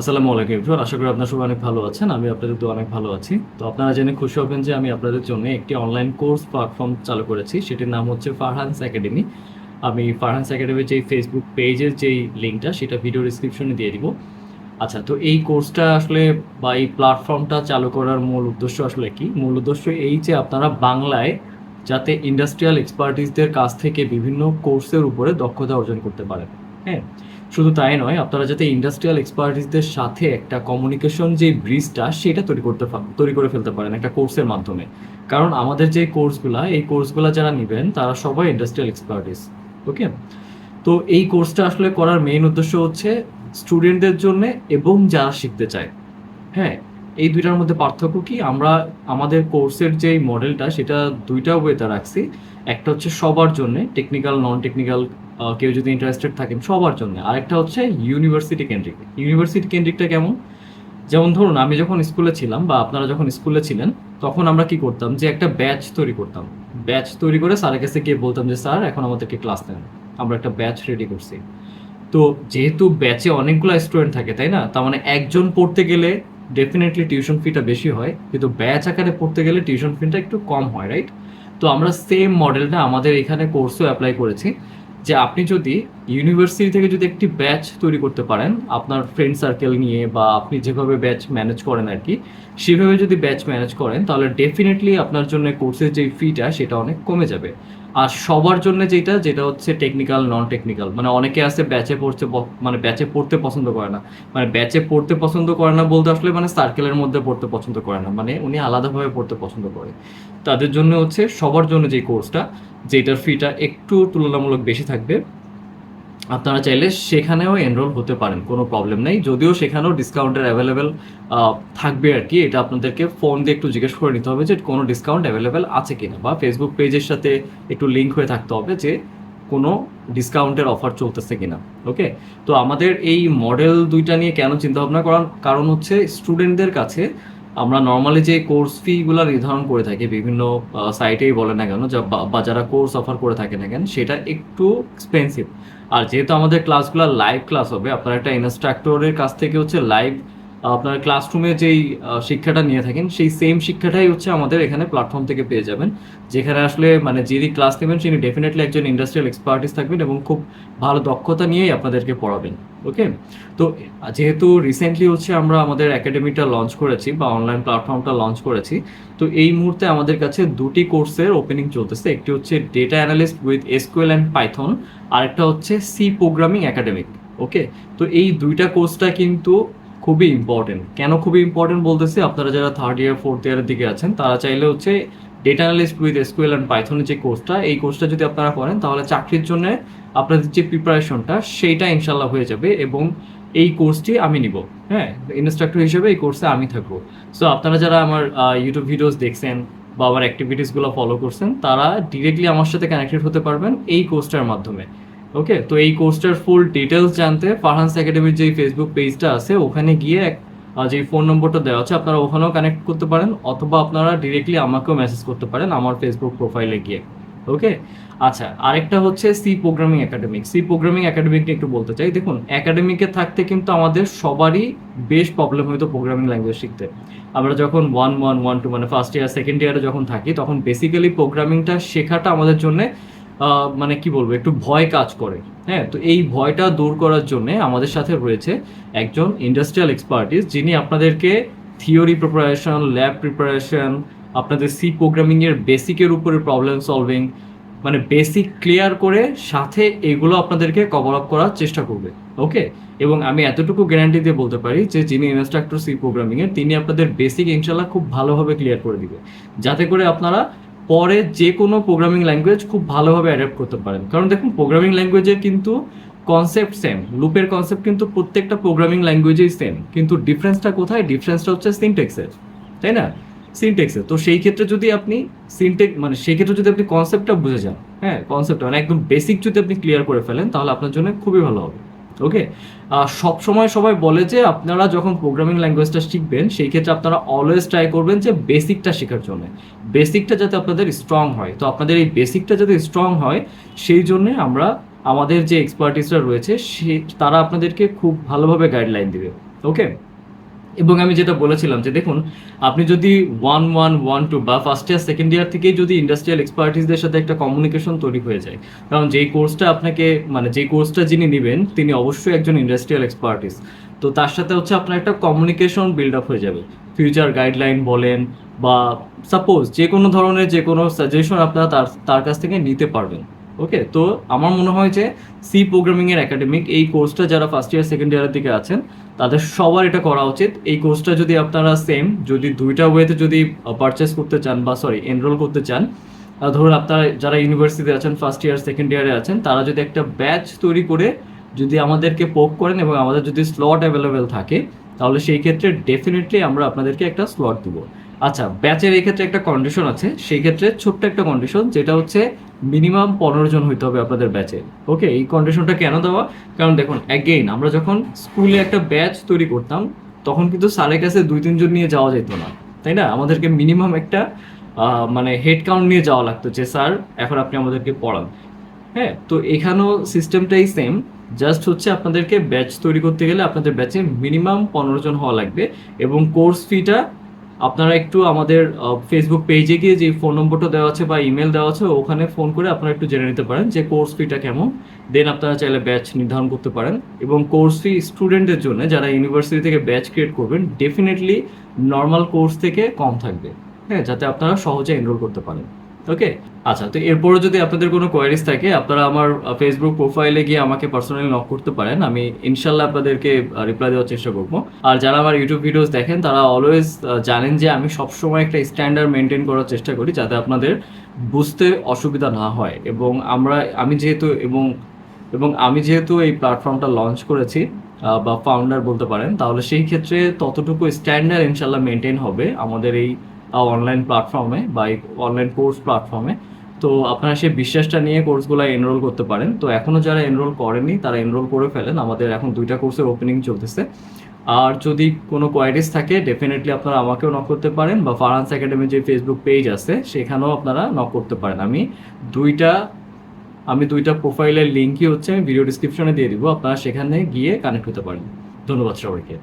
আসসালামু আলাইকুম এভরিওয়ান, আশা করি আপনারা সবাই অনেক ভালো আছেন। আমি আপনাদের তো অনেক ভালো আছি। তো আপনারা জেনে খুশি হবেন যে আমি আপনাদের জন্য একটি অনলাইন কোর্স প্ল্যাটফর্ম চালু করেছি, সেটির নাম হচ্ছে ফারহান্স একাডেমি। আমি ফারহান্স একাডেমির যেই ফেসবুক পেজের যেই লিঙ্কটা সেটা ভিডিও ডিসক্রিপশনে দিয়ে দিব। আচ্ছা, তো এই কোর্সটা আসলে বা এই প্ল্যাটফর্মটা চালু করার মূল উদ্দেশ্য আসলে কি? মূল উদ্দেশ্য এই যে আপনারা বাংলায় যাতে ইন্ডাস্ট্রিয়াল এক্সপার্টিসদের কাছ থেকে বিভিন্ন কোর্সের উপরে দক্ষতা অর্জন করতে পারেন। হ্যাঁ, শুধু তাই নয়, আপনারা যাতে ইন্ডাস্ট্রিয়াল এক্সপার্টিসদের সাথে একটা কমিউনিকেশন যে ব্রিজটা সেটা তৈরি করে ফেলতে পারেন একটা কোর্সের মাধ্যমে। কারণ আমাদের যে কোর্সগুলা, এই কোর্সগুলা যারা নেবেন তারা সবাই ইন্ডাস্ট্রিয়াল এক্সপার্টিস। ওকে, তো এই কোর্সটা আসলে করার মেইন উদ্দেশ্য হচ্ছে স্টুডেন্টদের জন্য এবং যারা শিখতে চায়। হ্যাঁ, এই দুইটার মধ্যে পার্থক্য কি? আমরা আমাদের কোর্সের যে মডেলটা সেটা দুইটা ওয়েতে রাখছি। একটা হচ্ছে সবার জন্য, টেকনিক্যাল নন টেকনিক্যাল, কেউ যদি ইন্টারেস্টেড থাকেন সবার জন্য। আরেকটা হচ্ছে ইউনিভার্সিটি কেন্দ্রিক। ইউনিভার্সিটি কেন্দ্রিকটা কেমন? যেমন ধরুন আমি যখন স্কুলে ছিলাম বা আপনারা যখন স্কুলে ছিলেন, তখন আমরা কি করতাম যে একটা ব্যাচ তৈরি করতাম। ব্যাচ তৈরি করে স্যারের কাছে গিয়ে বলতাম যে স্যার এখন আমাদেরকে ক্লাস নেন, আমরা একটা ব্যাচ রেডি করছি। তো যেহেতু ব্যাচে অনেকগুলো স্টুডেন্ট থাকে, তাই না? তার মানে একজন পড়তে গেলে ডেফিনেটলি টিউশন ফিটা বেশি হয়, কিন্তু ব্যাচ আকারে পড়তে গেলে টিউশন ফিটা একটু কম হয়, রাইট? তো আমরা সেম মডেলটা আমাদের এখানে কোর্সেও অ্যাপ্লাই করেছি, যে আপনি যদি ইউনিভার্সিটি থেকে যদি একটি ব্যাচ তৈরি করতে পারেন আপনার ফ্রেন্ড সার্কেল নিয়ে, বা আপনি যেভাবে ব্যাচ ম্যানেজ করেন আর কি, সেভাবে যদি ব্যাচ ম্যানেজ করেন তাহলে ডেফিনেটলি আপনার জন্য কোর্সের যে ফিটা সেটা অনেক কমে যাবে। আর সবার জন্য যেটা যেটা হচ্ছে টেকনিক্যাল নন টেকনিক্যাল, মানে অনেকে আছে ব্যাচে পড়তে মানে ব্যাচে পড়তে পছন্দ করে না। মানে ব্যাচে পড়তে পছন্দ করে না বলতে আসলে মানে সার্কেলের মধ্যে পড়তে পছন্দ করে না, মানে উনি আলাদাভাবে পড়তে পছন্দ করে। তাদের জন্য হচ্ছে সবার জন্য যে কোর্সটা, যেটার ফিটা একটু তুলনামূলক বেশি থাকবে, আপনারা চাইলে সেখানেও এনরোল হতে পারেন, কোনো প্রবলেম নেই। যদিও সেখানেও ডিসকাউন্টের অ্যাভেলেবেল থাকবে আর কি, এটা আপনাদেরকে ফোন দিয়ে একটু জিজ্ঞেস করে নিতে হবে যে কোনো ডিসকাউন্ট অ্যাভেলেবেল আছে কিনা, বা ফেসবুক পেজের সাথে একটু লিঙ্ক হয়ে থাকতে হবে যে কোনো ডিসকাউন্টের অফার চলতেছে কিনা। ওকে, তো আমাদের এই মডেল দুইটা নিয়ে কেন চিন্তা ভাবনা করার কারণ হচ্ছে স্টুডেন্টদের কাছে আমরা নর্মালি যে কোর্স ফিগুলো নির্ধারণ করে থাকি বিভিন্ন সাইটেই বলে না কেন, বা যারা কোর্স অফার করে থাকে না কেন, সেটা একটু এক্সপেন্সিভ। আর যেহেতু আমাদের ক্লাসগুলো লাইভ ক্লাস হবে, আপনার একটা ইনস্ট্রাক্টরের কাছ থেকে হচ্ছে লাইভ আপনার ক্লাসরুমে যেই শিক্ষাটা নিয়ে থাকেন সেই সেম শিক্ষাটাই হচ্ছে আমাদের এখানে প্ল্যাটফর্ম থেকে পেয়ে যাবেন, যেখানে আসলে মানে যিনি ক্লাস নেবেন তিনি ডেফিনেটলি একজন ইন্ডাস্ট্রিয়াল এক্সপার্টিস থাকবেন এবং খুব ভালো দক্ষতা নিয়েই আপনাদেরকে পড়াবেন। ওকে, তো যেহেতু রিসেন্টলি হচ্ছে আমরা আমাদের একাডেমিটা লঞ্চ করেছি বা অনলাইন প্ল্যাটফর্মটা লঞ্চ করেছি, তো এই মুহূর্তে আমাদের কাছে দুটি কোর্সের ওপেনিং চলতেছে। একটি হচ্ছে data analyst with SQL and Python, আরেকটা হচ্ছে সি প্রোগ্রামিং একাডেমিক। ওকে, তো এই দুইটা কোর্সটা কিন্তু খুবই ইম্পর্টেন্ট। কেন খুবই ইম্পর্টেন্ট বলতেছি, আপনারা যারা থার্ড ইয়ার ফোর্থ ইয়ারের দিকে আছেন তারা চাইলে হচ্ছে data analyst with SQL and পাইথনের যে কোর্সটা, এই কোর্সটা যদি আপনারা করেন তাহলে চাকরির জন্য আপনাদের যে প্রিপারেশনটা সেইটা ইনশাল্লাহ হয়ে যাবে। এবং এই কোর্সটি আমি নিব, হ্যাঁ, ইনস্ট্রাক্টর হিসেবে এই কোর্সে আমি থাকবো। সো আপনারা যারা আমার ইউটিউব ভিডিওস দেখছেন বা আমার অ্যাক্টিভিটিসগুলো ফলো করছেন, তারা ডিরেক্টলি আমার সাথে কানেক্টেড হতে পারবেন এই কোর্সটার মাধ্যমে। ওকে, তো এই কোর্সটার ফুল ডিটেলস জানতে ফারহান্স একাডেমির যে ফেসবুক পেজটা আছে ওখানে গিয়ে যে ফোন নম্বরটা দেওয়া আছে আপনারা ওখানেও কানেক্ট করতে পারেন, অথবা আপনারা ডিরেক্টলি আমাকেও মেসেজ করতে পারেন আমার ফেসবুক প্রোফাইলে গিয়ে। ওকে, আচ্ছা, আরেকটা হচ্ছে C programming academic. C programming academic নিয়ে একটু বলতে চাই। দেখুন, একাডেমিকে থাকতে কিন্তু আমাদের সবারই বেশ প্রবলেম হইতো প্রোগ্রামিং ল্যাঙ্গুয়েজ শিখতে। আমরা যখন 1-1 1-2 মানে ফার্স্ট ইয়ার সেকেন্ড ইয়ারে যখন থাকি, তখন বেসিক্যালি প্রোগ্রামিংটা শেখাটা আমাদের জন্য মানে কি বলবো, একটু ভয় কাজ করে। হ্যাঁ, তো এই ভয়টা দূর করার জন্য আমাদের সাথে রয়েছে একজন ইন্ডাস্ট্রিয়াল এক্সপার্টিস, যিনি আপনাদেরকে থিওরি প্রিপারেশন, ল্যাব প্রিপারেশন, আপনাদের সি প্রোগ্রামিংয়ের বেসিকের উপরে প্রবলেম সলভিং, মানে বেসিক ক্লিয়ার করে সাথে এগুলো আপনাদেরকে কভার আপ করার চেষ্টা করবে। ওকে, এবং আমি এতটুকু গ্যারান্টি দিয়ে বলতে পারি যে যিনি ইনস্ট্রাক্টর সি প্রোগ্রামিংয়ের, তিনি আপনাদের বেসিক ইনশাল্লাহ খুব ভালোভাবে ক্লিয়ার করে দিবে, যাতে করে আপনারা পরে যে কোনো প্রোগ্রামিং ল্যাঙ্গুয়েজ খুব ভালোভাবে অ্যাডাপ্ট করতে পারেন। কারণ দেখুন, প্রোগ্রামিং ল্যাঙ্গুয়েজের কিন্তু কনসেপ্ট সেম, লুপের কনসেপ্ট কিন্তু প্রত্যেকটা প্রোগ্রামিং ল্যাঙ্গুয়েজেই সেম, কিন্তু ডিফারেন্সটা কোথায়? ডিফারেন্সটা হচ্ছে সিনটেক্সের, তাই না? সিনটেক্সে। তো সেই ক্ষেত্রে যদি আপনি মানে সেই ক্ষেত্রে যদি আপনি কনসেপ্টটা বুঝে যান, হ্যাঁ, কনসেপ্টটা মানে একদম বেসিক যদি আপনি ক্লিয়ার করে ফেলেন, তাহলে আপনার জন্য খুবই ভালো হবে। ওকে, সব সময় সবাই বলে যে আপনারা যখন প্রোগ্রামিং ল্যাঙ্গুয়েজটা শিখবেন সেই ক্ষেত্রে আপনারা অলওয়েজ ট্রাই করবেন যে বেসিকটা শেখার জন্য, বেসিকটা যাতে আপনাদের স্ট্রং হয়। তো আপনাদের এই বেসিকটা যাতে স্ট্রং হয় সেই জন্যে আমরা আমাদের যে এক্সপার্টিসরা রয়েছে তারা আপনাদেরকে খুব ভালোভাবে গাইডলাইন দিবে। ওকে, এবং আমি যেটা বলেছিলাম যে দেখুন, আপনি যদি 1 1 1 2 বা ফার্স্ট ইয়ার সেকেন্ড ইয়ার থেকেই যদি ইন্ডাস্ট্রিয়াল এক্সপার্টিসদের সাথে একটা কমিউনিকেশন তৈরি হয়ে যায়, কারণ যেই কোর্সটা আপনাকে মানে যেই কোর্সটা যিনি নেবেন তিনি অবশ্যই একজন ইন্ডাস্ট্রিয়াল এক্সপার্টিস, তো তার সাথে হচ্ছে আপনার একটা কমিউনিকেশন বিল্ড আপ হয়ে যাবে। ফিউচার গাইডলাইন বলেন বা সাপোজ যে কোনো ধরনের যে কোনো সাজেশন আপনারা তার তার কাছ থেকে নিতে পারবেন। ওকে, তো আমার মনে হয় যে সি প্রোগ্রামিং এর একাডেমিক এই কোর্সটা যারা ফার্স্ট ইয়ার সেকেন্ড ইয়ারের দিকে আছেন তাদের সবার এটা করা উচিত। এই কোর্সটা যদি আপনারা সেম যদি দুইটা ওয়েতে যদি পারচেস করতে চান বা সরি এনরোল করতে চান, ধরুন আপনারা যারা ইউনিভার্সিটিতে আছেন ফার্স্ট ইয়ার সেকেন্ড ইয়ারে আছেন তারা যদি একটা ব্যাচ তৈরি করে যদি আমাদেরকে পোক করেন এবং আমাদের যদি স্লট অ্যাভেলেবেল থাকে, তাহলে সেই ক্ষেত্রে ডেফিনেটলি আমরা আপনাদেরকে একটা স্লট দিব। আচ্ছা, ব্যাচের এই ক্ষেত্রে একটা কন্ডিশন আছে, সেই ক্ষেত্রে ছোট্ট একটা কন্ডিশন, যেটা হচ্ছে মিনিমাম 15 জন হইতে হবে আপনাদের ব্যাচে। ওকে, এই কন্ডিশনটা কেন দেওয়া, কারণ দেখুন অ্যাগেইন আমরা যখন স্কুলে একটা ব্যাচ তৈরি করতাম তখন কিন্তু স্যারের কাছে 2 3 জন নিয়ে যাওয়া যেত না, তাই না? আমাদেরকে মিনিমাম একটা মানে হেড কাউন্ট নিয়ে যাওয়া লাগতো যে স্যার এখন আপনি আমাদেরকে পড়ান। হ্যাঁ, তো এখানেও সিস্টেমটাই সেম, জাস্ট হচ্ছে আপনাদেরকে ব্যাচ তৈরি করতে গেলে আপনাদের ব্যাচে মিনিমাম 15 জন হওয়া লাগবে। এবং কোর্স ফিটা আপনারা একটু আমাদের ফেসবুক পেজে গিয়ে যে ফোন নম্বরটা দেওয়া আছে বা ইমেল দেওয়া আছে ওখানে ফোন করে আপনারা একটু জেনে নিতে পারেন যে কোর্স ফিটা কেমন, দেন আপনারা চাইলে ব্যাচ নির্ধারণ করতে পারেন। এবং কোর্স ফি স্টুডেন্টের জন্য যারা ইউনিভার্সিটি থেকে ব্যাচ ক্রিয়েট করবেন ডেফিনেটলি নর্মাল কোর্স থেকে কম থাকবে, হ্যাঁ, যাতে আপনারা সহজে এনরোল করতে পারেন। ওকে, আচ্ছা, তো এরপরে যদি আপনাদের কোনো কোয়ারিজ থাকে আপনারা আমার ফেসবুক প্রোফাইলে গিয়ে আমাকে পার্সোনালি নক করতে পারেন, আমি ইনশাল্লাহ আপনাদেরকে রিপ্লাই দেওয়ার চেষ্টা করব। আর যারা আমার ইউটিউব ভিডিওস দেখেন তারা অলওয়েজ জানেন যে আমি সবসময় একটা স্ট্যান্ডার্ড মেনটেন করার চেষ্টা করি যাতে আপনাদের বুঝতে অসুবিধা না হয়। এবং আমি যেহেতু আমি যেহেতু এই প্ল্যাটফর্মটা লঞ্চ করেছি বা ফাউন্ডার বলতে পারেন, তাহলে সেই ক্ষেত্রে ততটুকু স্ট্যান্ডার্ড ইনশাল্লাহ মেনটেন হবে আমাদের এই অনলাইন প্ল্যাটফর্মে বা এই অনলাইন কোর্স প্ল্যাটফর্মে। তো আপনারা সেই বিশ্বাসটা নিয়ে কোর্সগুলো এনরোল করতে পারেন। তো এখনও যারা এনরোল করেনি তারা এনরোল করে ফেলেন, আমাদের এখন 2টা কোর্সের ওপেনিং চলতেছে। আর যদি কোনো কোয়ারিজ থাকে ডেফিনেটলি আপনারা আমাকেও নক করতে পারেন বা ফারহানস একাডেমির যে ফেসবুক পেজ আছে সেখানেও আপনারা নক করতে পারেন। দুইটা আমি দুইটা প্রোফাইলের লিঙ্কই হচ্ছে আমি ভিডিও ডিসক্রিপশনে দিয়ে দিব, আপনারা সেখানে গিয়ে কানেক্ট হতে পারেন। ধন্যবাদ সবাইকে।